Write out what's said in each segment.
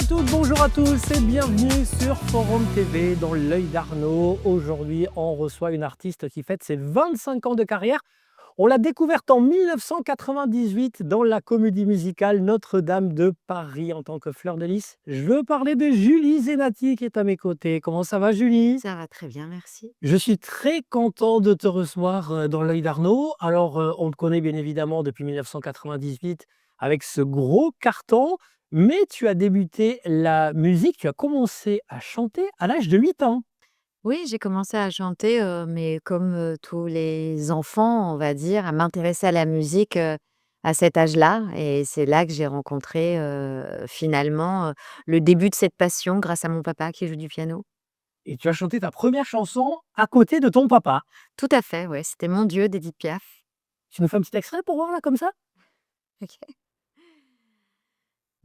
toutes, bonjour à tous et bienvenue sur Forum TV dans l'œil d'Arnaud. Aujourd'hui, on reçoit une artiste qui fête ses 25 ans de carrière. On l'a découverte en 1998 dans la comédie musicale Notre-Dame de Paris en tant que Fleur de Lys. Je veux parler de Julie Zenati qui est à mes côtés. Comment ça va, Julie? Ça va très bien, merci. Je suis très content de te recevoir dans l'œil d'Arnaud. Alors, on te connaît bien évidemment depuis 1998 avec ce gros carton, mais tu as débuté la musique, tu as commencé à chanter à l'âge de 8 ans. Oui, j'ai commencé à chanter, mais comme, tous les enfants, on va dire, à m'intéresser à la musique, à cet âge-là et c'est là que j'ai rencontré, finalement, le début de cette passion grâce à mon papa qui joue du piano. Et tu as chanté ta première chanson à côté de ton papa. Tout à fait, ouais, c'était Mon Dieu d'Édith Piaf. Tu nous fais un petit extrait pour voir là comme ça? OK.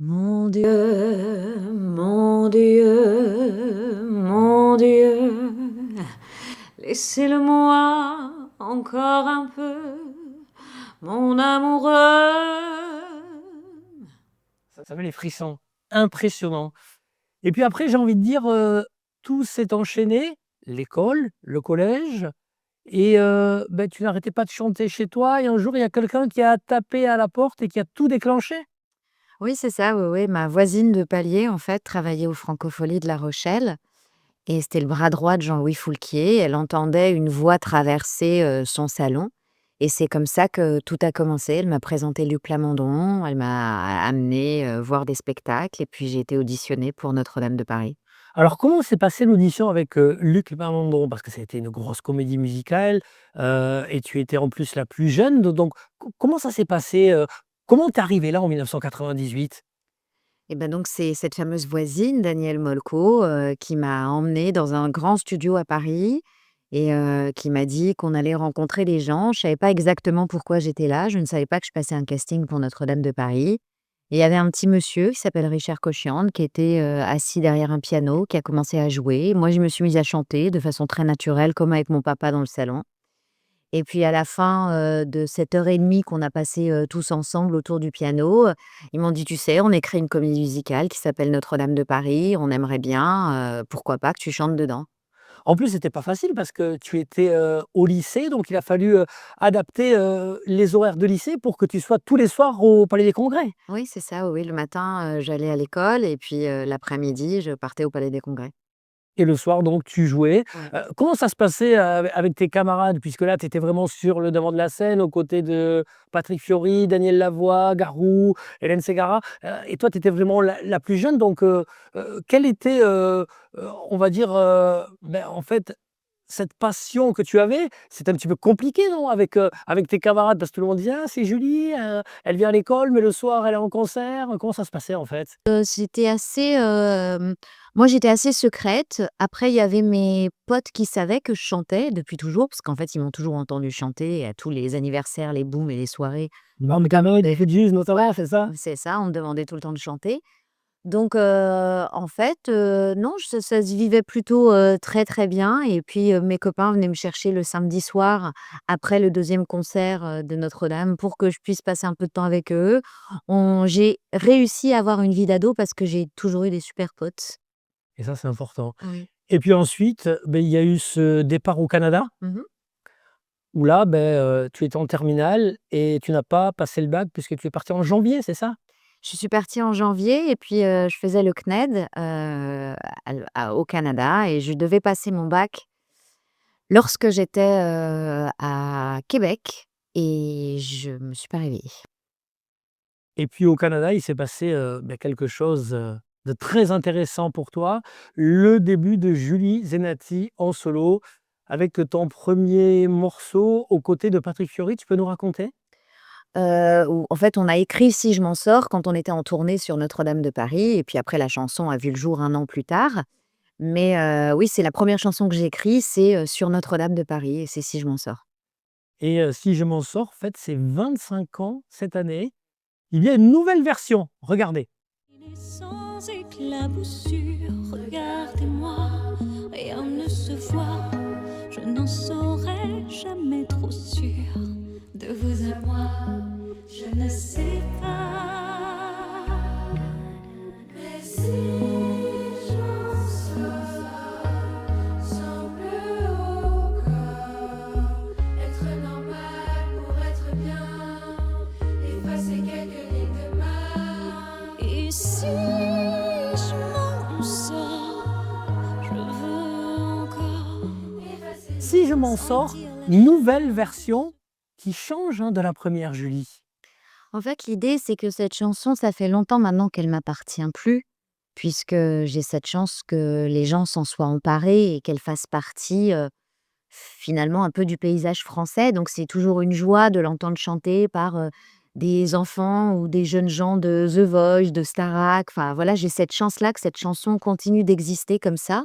Mon Dieu, mon Dieu, mon Dieu, laissez-le-moi encore un peu, mon amoureux. Ça met les frissons. Impressionnant. Et puis après, j'ai envie de dire, tout s'est enchaîné, l'école, le collège. Et tu n'arrêtais pas de chanter chez toi et un jour, il y a quelqu'un qui a tapé à la porte et qui a tout déclenché? Oui, c'est ça, oui, oui. Ma voisine de palier, en fait, travaillait aux Francopholies de La Rochelle et c'était le bras droit de Jean-Louis Foulquier. Elle entendait une voix traverser son salon et c'est comme ça que tout a commencé. Elle m'a présenté Luc Plamondon, elle m'a amené voir des spectacles et puis j'ai été auditionnée pour Notre-Dame de Paris. Alors comment s'est passée l'audition avec, Luc Plamondon? Parce que ça a été une grosse comédie musicale, et tu étais en plus la plus jeune, donc comment ça s'est passé, comment tu es arrivée là en 1998? Et ben donc c'est cette fameuse voisine, Danielle Molko, qui m'a emmenée dans un grand studio à Paris et qui m'a dit qu'on allait rencontrer des gens. Je savais pas exactement pourquoi j'étais là. Je ne savais pas que je passais un casting pour Notre-Dame de Paris et il y avait un petit monsieur qui s'appelle Richard Cochian qui était, assis derrière un piano, qui a commencé à jouer. Moi, je me suis mise à chanter de façon très naturelle comme avec mon papa dans le salon. Et puis à la fin, de cette heure et demie qu'on a passé tous ensemble autour du piano, ils m'ont dit: «Tu sais, on écrit une comédie musicale qui s'appelle Notre-Dame de Paris. On aimerait bien, pourquoi pas que tu chantes dedans?» En plus, c'était pas facile parce que tu étais, au lycée, donc il a fallu, adapter, les horaires de lycée pour que tu sois tous les soirs au Palais des Congrès? Oui, c'est ça, oui, oui. Le matin, j'allais à l'école et puis, l'après-midi, je partais au Palais des Congrès. Et le soir donc tu jouais. Ouais. Comment ça se passait, avec tes camarades? Puisque là, tu étais vraiment sur le devant de la scène, aux côtés de Patrick Fiori, Daniel Lavoie, Garou, Hélène Ségara, et toi, tu étais vraiment la plus jeune, donc quelle était, on va dire, en fait, cette passion que tu avais? C'était un petit peu compliqué, non? Avec tes camarades, parce que tout le monde disait: «Ah, c'est Julie, elle vient à l'école, mais le soir, elle est en concert». Comment ça se passait, en fait? J'étais assez, moi, j'étais assez secrète. Après, il y avait mes potes qui savaient que je chantais depuis toujours, parce qu'en fait, ils m'ont toujours entendue chanter à tous les anniversaires, les booms et les soirées. Non, mais Cameron, David Hughes notamment, c'est ça? C'est ça, on me demandait tout le temps de chanter. Donc en fait, non, ça se vivait plutôt, très, très bien et puis, mes copains venaient me chercher le samedi soir après le deuxième concert, de Notre-Dame pour que je puisse passer un peu de temps avec eux. On J'ai réussi à avoir une vie d'ado parce que j'ai toujours eu des super potes. Et ça, c'est important. Oui. Et puis ensuite, il y a eu ce départ au Canada Mmh. où là, tu étais en terminale et tu n'as pas passé le bac puisque tu es parti en janvier, c'est ça? Je suis partie en janvier et puis, je faisais le CNED, au Canada et je devais passer mon bac lorsque j'étais, à Québec et je me suis pas réveillée. Et puis au Canada, il s'est passé, quelque chose, de très intéressant pour toi. Le début de Julie Zenati en solo avec ton premier morceau aux côtés de Patrick Fiori, tu peux nous raconter? Où en fait, on a écrit «Si je m'en sors» quand on était en tournée sur Notre-Dame de Paris et puis après la chanson a vu le jour un an plus tard. Mais oui, c'est la première chanson que j'ai écrite, c'est, sur Notre-Dame de Paris et c'est «Si je m'en sors». Et si je m'en sors, fête ses 25 ans cette année. Il y a une nouvelle version, regardez. Il est sans éclaboussure, regardez-moi, rien ne se voit. Je n'en serai jamais trop sûre de vous à moi. Je ne sais pas, mais si m'en sors, nouvelle version qui change de la première, Julie. En fait, l'idée, c'est que cette chanson, ça fait longtemps maintenant qu'elle m'appartient plus, puisque j'ai cette chance que les gens s'en soient emparés et qu'elle fasse partie, finalement, un peu du paysage français. Donc, c'est toujours une joie de l'entendre chanter par des enfants ou des jeunes gens de The Voice, de Starac. Enfin, voilà, j'ai cette chance-là que cette chanson continue d'exister comme ça.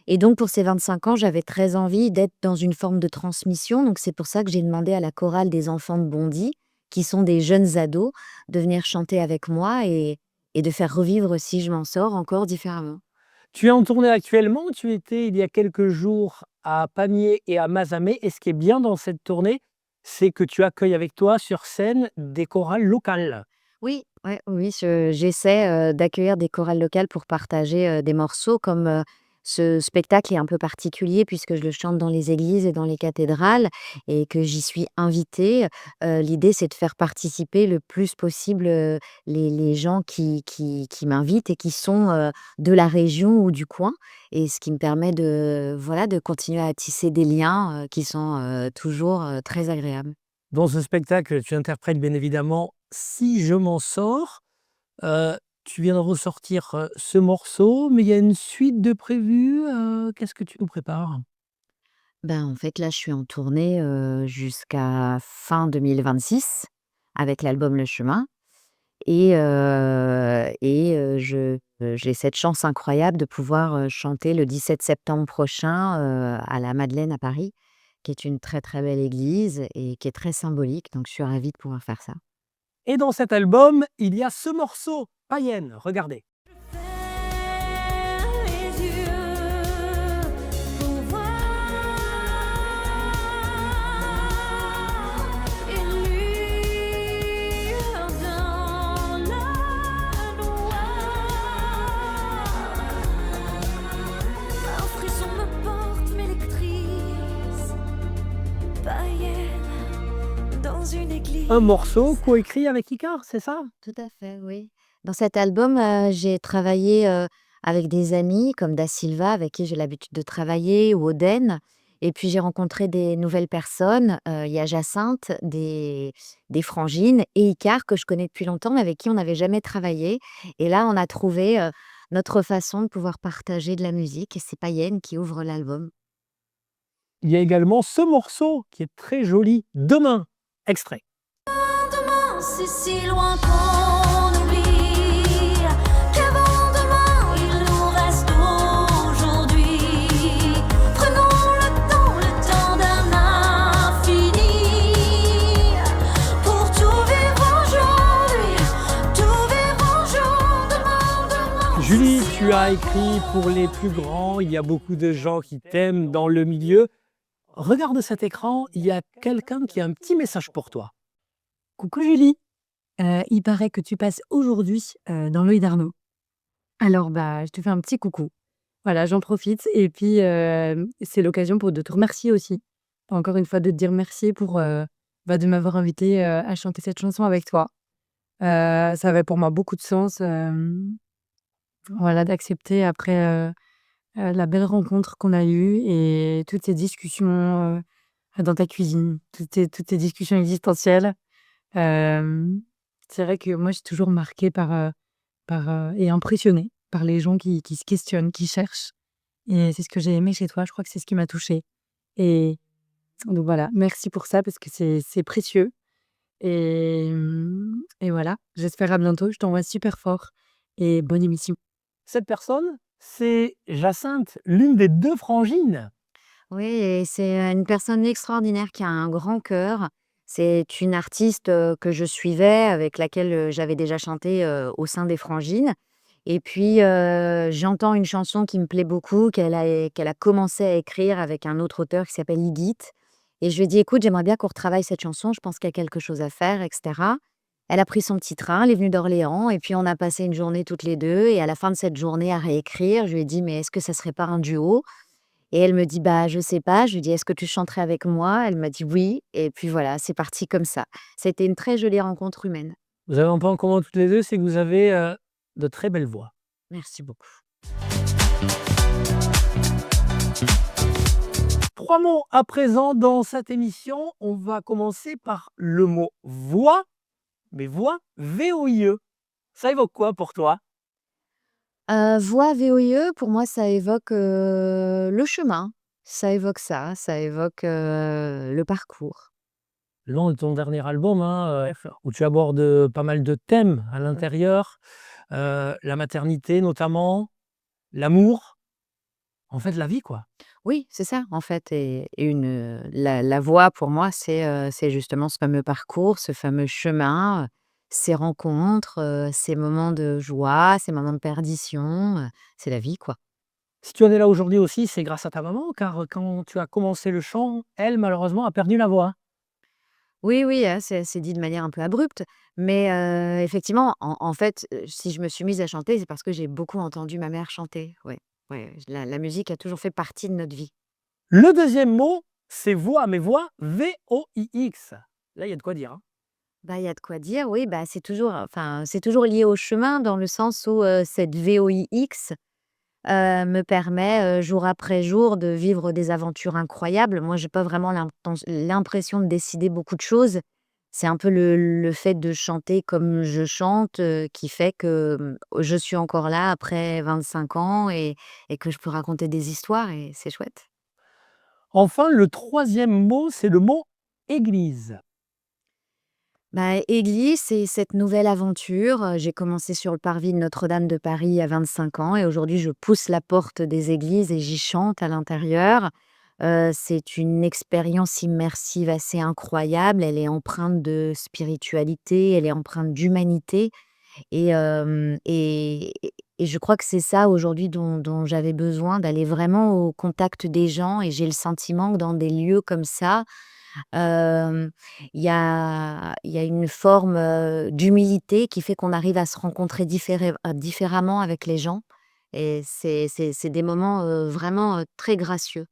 Et donc, pour ces 25 ans, j'avais très envie d'être dans une forme de transmission. Donc, c'est pour ça que j'ai demandé à la chorale des enfants de Bondy, qui sont des jeunes ados, de venir chanter avec moi et de faire revivre Si je m'en sors encore différemment. Tu es en tournée actuellement, tu étais il y a quelques jours à Pamiers et à Mazamet. Et ce qui est bien dans cette tournée, c'est que tu accueilles avec toi sur scène des chorales locales. Oui, ouais, oui, j'essaie d'accueillir des chorales locales pour partager des morceaux, comme ce spectacle est un peu particulier puisque je le chante dans les églises et dans les cathédrales et que j'y suis invitée. L'idée, c'est de faire participer le plus possible les gens qui m'invitent et qui sont de la région ou du coin. Et ce qui me permet voilà, de continuer à tisser des liens qui sont toujours très agréables. Dans ce spectacle, tu interprètes bien évidemment Si je m'en sors. Tu viens de ressortir ce morceau, mais il y a une suite de prévue. Qu'est-ce que tu nous prépares? Ben, en fait, là, je suis en tournée jusqu'à fin 2026 avec l'album Le Chemin. J'ai cette chance incroyable de pouvoir chanter le 17 septembre prochain à la Madeleine à Paris, qui est une très très belle église et qui est très symbolique. Donc, je suis ravie de pouvoir faire ça. Et dans cet album, il y a ce morceau, Païenne. Regardez. Ferme les yeux pour voir une lueur dans le noir. Un frisson me porte, m'électrise, païenne dans une église. Un morceau coécrit avec Icare, c'est ça? Tout à fait, oui. Dans cet album, j'ai travaillé avec des amis comme Da Silva, avec qui j'ai l'habitude de travailler, ou Oden. Et puis j'ai rencontré des nouvelles personnes. Il y a Jacinthe, des Frangines et Icare, que je connais depuis longtemps, mais avec qui on n'avait jamais travaillé. Et là, on a trouvé notre façon de pouvoir partager de la musique. Et c'est Païenne qui ouvre l'album. Il y a également ce morceau qui est très joli, Demain. Extrait. Demain, c'est si loin qu'on oublie qu'avant demain, il nous reste aujourd'hui. Prenons le temps d'un infini pour tout vivre aujourd'hui, tout vivre un jour, demain. Julie, tu as écrit pour les plus grands, il y a beaucoup de gens qui t'aiment dans le milieu. Regarde cet écran, il y a quelqu'un qui a un petit message pour toi. Coucou Julie, il paraît que tu passes aujourd'hui dans l'œil d'Arnaud. Alors je te fais un petit coucou. Voilà, j'en profite et puis c'est l'occasion de te remercier aussi. Encore une fois, de te dire merci pour de m'avoir invité à chanter cette chanson avec toi. Ça avait pour moi beaucoup de sens, voilà, d'accepter après la belle rencontre qu'on a eue et toutes ces discussions dans ta cuisine, toutes ces discussions existentielles. C'est vrai que moi, je suis toujours marquée et impressionnée par les gens qui se questionnent, qui cherchent. Et c'est ce que j'ai aimé chez toi. Je crois que c'est ce qui m'a touchée. Et donc voilà, merci pour ça parce que c'est précieux. Et voilà, j'espère à bientôt. Je t'envoie super fort et bonne émission. Cette personne, c'est Jacinthe, l'une des deux Frangines. Oui, et c'est une personne extraordinaire qui a un grand cœur. C'est une artiste que je suivais, avec laquelle j'avais déjà chanté au sein des Frangines. Et puis, j'entends une chanson qui me plaît beaucoup, qu'elle a commencé à écrire avec un autre auteur qui s'appelle Igit. Et je lui ai dit, écoute, j'aimerais bien qu'on retravaille cette chanson, je pense qu'il y a quelque chose à faire, etc. Elle a pris son petit train, elle est venue d'Orléans, et puis on a passé une journée toutes les deux. Et à la fin de cette journée à réécrire, je lui ai dit, mais est-ce que ça serait pas un duo? Et elle me dit, je sais pas. Je lui dis, est-ce que tu chanterais avec moi? Elle m'a dit oui. Et puis voilà, c'est parti comme ça. C'était une très jolie rencontre humaine. Vous avez un point en commun toutes les deux, c'est que vous avez de très belles voix. Merci beaucoup. 3 mots à présent dans cette émission. On va commencer par le mot voix, mais voix V-O-I-E. Ça évoque quoi pour toi? Voix VOIE, pour moi, ça évoque, le chemin. Ça évoque ça évoque, le parcours. Le nom de ton dernier album, hein, où tu abordes, pas mal de thèmes à l'intérieur, la maternité notamment, l'amour, en fait la vie quoi. Oui, c'est ça, en fait et la voie pour moi, c'est justement ce fameux parcours, ce fameux chemin, ces rencontres, ces moments de joie, ces moments de perdition, c'est la vie, quoi. Si tu en es là aujourd'hui aussi, c'est grâce à ta maman car, quand tu as commencé le chant, elle malheureusement a perdu la voix. Oui, oui, c'est dit de manière un peu abrupte, mais effectivement, en fait, si je me suis mise à chanter, c'est parce que j'ai beaucoup entendu ma mère chanter. Ouais, ouais, la musique a toujours fait partie de notre vie. Le deuxième mot, c'est voix, mais voix V-O-I-X. Là, il y a de quoi dire, hein. Bah, il y a de quoi dire, oui, bah, c'est toujours lié au chemin dans le sens où, cette VOIX, me permet, jour après jour de vivre des aventures incroyables. Moi, j'ai pas vraiment l'impression de décider beaucoup de choses. C'est un peu le fait de chanter comme je chante, qui fait que, je suis encore là après 25 ans et que je peux raconter des histoires et c'est chouette. Enfin, le troisième mot, c'est le mot église. Bah, église, c'est cette nouvelle aventure. J'ai commencé sur le parvis de Notre-Dame de Paris à 25 ans et aujourd'hui je pousse la porte des églises et j'y chante à l'intérieur. C'est une expérience immersive assez incroyable. Elle est empreinte de spiritualité, elle est empreinte d'humanité et je crois que c'est ça aujourd'hui dont j'avais besoin, d'aller vraiment au contact des gens et j'ai le sentiment que dans des lieux comme ça, Hem, il y a une forme, d'humilité qui fait qu'on arrive à se rencontrer différemment avec les gens et c'est des moments, vraiment, très gracieux.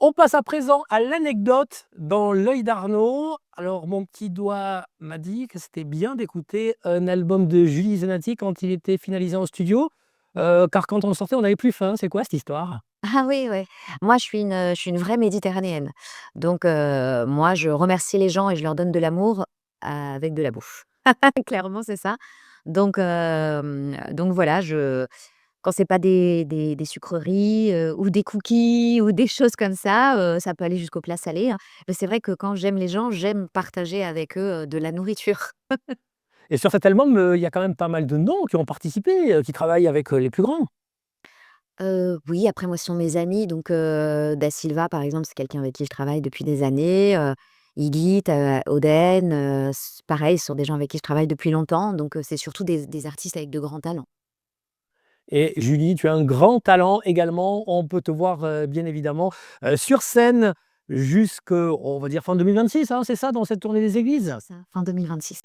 On passe à présent à l'anecdote dans l'œil d'Arnaud. Alors, mon petit doigt m'a dit que c'était bien d'écouter un album de Julie Zenati quand il était finalisé en studio, car quand on le sortait, on n'avait plus faim. C'est quoi cette histoire? Ah oui, ouais. Moi, je suis une vraie méditerranéenne. Donc moi, je remercie les gens et je leur donne de l'amour avec de la bouffe. Clairement, c'est ça. Donc voilà, quand c'est pas des sucreries, ou des cookies ou des choses comme ça peut aller jusqu'aux plats salés, hein. Mais c'est vrai que quand j'aime les gens, j'aime partager avec eux, de la nourriture. Et sur cet album, il y a quand même pas mal de noms qui ont participé, qui travaillent avec, les plus grands. Oui, après moi, ce sont mes amis, donc Da Silva, par exemple, c'est quelqu'un avec qui je travaille depuis des années, Iggy, Oden, pareil, ce sont des gens avec qui je travaille depuis longtemps, donc c'est surtout des artistes avec de grands talents. Et Julie, tu as un grand talent également. On peut te voir, bien évidemment, sur scène jusque, on va dire fin 2026, hein, c'est ça, dans cette tournée des églises? C'est ça, fin 2026.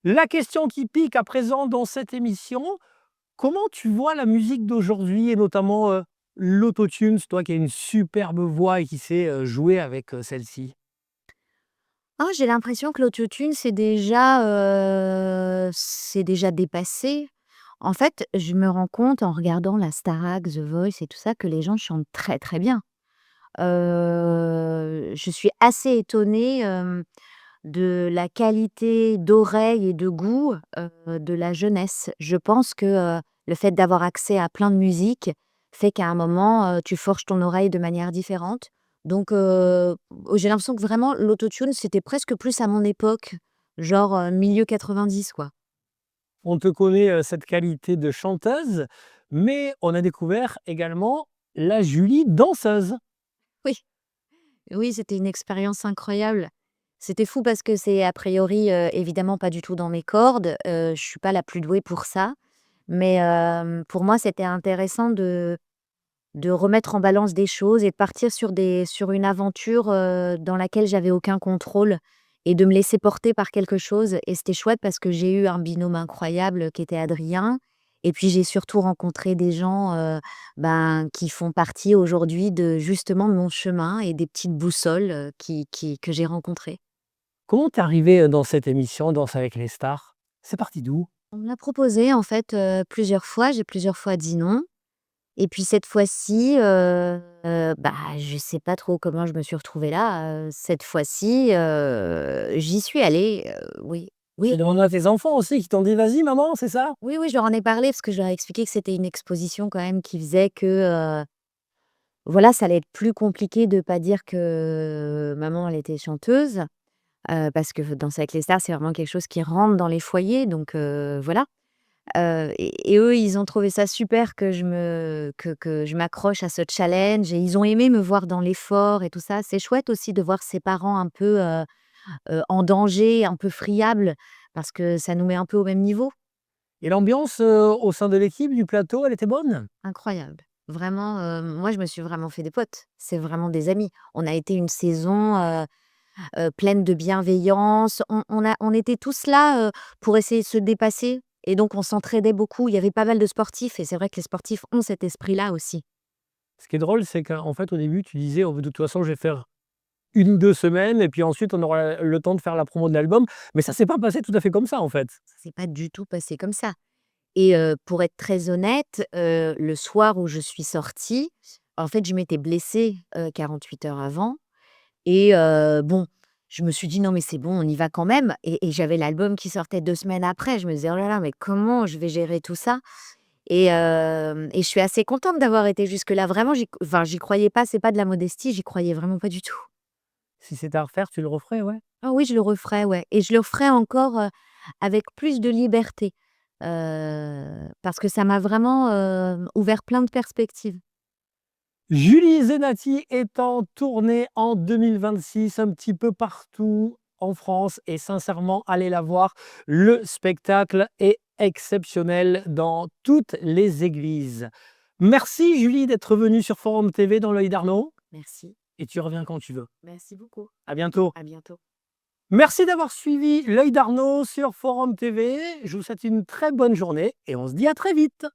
La question qui pique à présent dans cette émission, comment tu vois la musique d'aujourd'hui et notamment, l'autotune, toi qui as une superbe voix et qui sais, jouer avec, celle-ci? Ah, j'ai l'impression que l'autotune, c'est déjà dépassé. En fait, je me rends compte en regardant la Starac, The Voice et tout ça, que les gens chantent très, très bien. Je suis assez étonnée, de la qualité d'oreille et de goût, de la jeunesse. Je pense que, le fait d'avoir accès à plein de musique fait qu'à un moment, tu forges ton oreille de manière différente. Donc, j'ai l'impression que vraiment l'autotune, c'était presque plus à mon époque, genre, milieu 90 quoi. On te connaît, cette qualité de chanteuse, mais on a découvert également la Julie danseuse. Oui, oui, c'était une expérience incroyable. C'était fou parce que c'est a priori, évidemment pas du tout dans mes cordes, je suis pas la plus douée pour ça. Mais pour moi, c'était intéressant de remettre en balance des choses et de partir sur une aventure, dans laquelle j'avais aucun contrôle et de me laisser porter par quelque chose et c'était chouette parce que j'ai eu un binôme incroyable qui était Adrien et puis j'ai surtout rencontré des gens, qui font partie aujourd'hui de justement de mon chemin et des petites boussoles, que j'ai rencontrées. Comment tu es arrivée, dans cette émission Danse avec les stars? C'est parti d'où? On me l'a proposé en fait, plusieurs fois. J'ai plusieurs fois dit non et puis cette fois-ci, bah, je sais pas trop comment je me suis retrouvée là, cette fois-ci, j'y suis allée, oui. Tu Oui, as demandé à tes enfants aussi qui t'ont dit: «Vas-y maman», c'est ça? oui, oui, je leur en ai parlé parce que je leur ai expliqué que c'était une exposition quand même qui faisait que, voilà, ça allait être plus compliqué de pas dire que maman, elle était chanteuse, parce que Danser avec les stars, c'est vraiment quelque chose qui rentre dans les foyers donc voilà. Et eux, ils ont trouvé ça super que je m'accroche à ce challenge et ils ont aimé me voir dans l'effort et tout ça. C'est chouette aussi de voir ses parents un peu, en danger, un peu friables parce que ça nous met un peu au même niveau. Et l'ambiance, au sein de l'équipe, du plateau, elle était bonne? Incroyable. Vraiment, moi, je me suis vraiment fait des potes. C'est vraiment des amis. On a été une saison, pleine de bienveillance. On était tous là, pour essayer de se dépasser et donc on s'entraidait beaucoup. Il y avait pas mal de sportifs et c'est vrai que les sportifs ont cet esprit-là aussi. Ce qui est drôle, c'est qu'en fait, au début, tu disais: «Oh, de toute façon, je vais faire 1 ou 2 semaines et puis ensuite on aura le temps de faire la promo de l'album». Mais ça s'est pas passé tout à fait comme ça, en fait. Ça s'est pas du tout passé comme ça et pour être très honnête, le soir où je suis sortie, en fait, je m'étais blessée, 48 heures avant et bon, je me suis dit: «Non mais c'est bon, on y va quand même» et j'avais l'album qui sortait 2 semaines après. Je me disais: «Oh là là, mais comment je vais gérer tout ça?» et je suis assez contente d'avoir été jusque-là. Vraiment, j'y croyais pas, c'est pas de la modestie, j'y croyais vraiment pas du tout. Si c'était à refaire, tu le referais, ouais? Ah oui, je le referais, ouais et je le ferais encore, avec plus de liberté, parce que ça m'a vraiment, ouvert plein de perspectives. Julie Zenati est en tournée en 2026 un petit peu partout en France et sincèrement, allez la voir. Le spectacle est exceptionnel dans toutes les églises. Merci Julie d'être venue sur Forum TV dans l'œil d'Arnaud Merci. et tu reviens quand tu veux. Merci beaucoup. À bientôt. À bientôt. Merci d'avoir suivi l'œil d'Arnaud sur Forum TV. Je vous souhaite une très bonne journée et on se dit à très vite.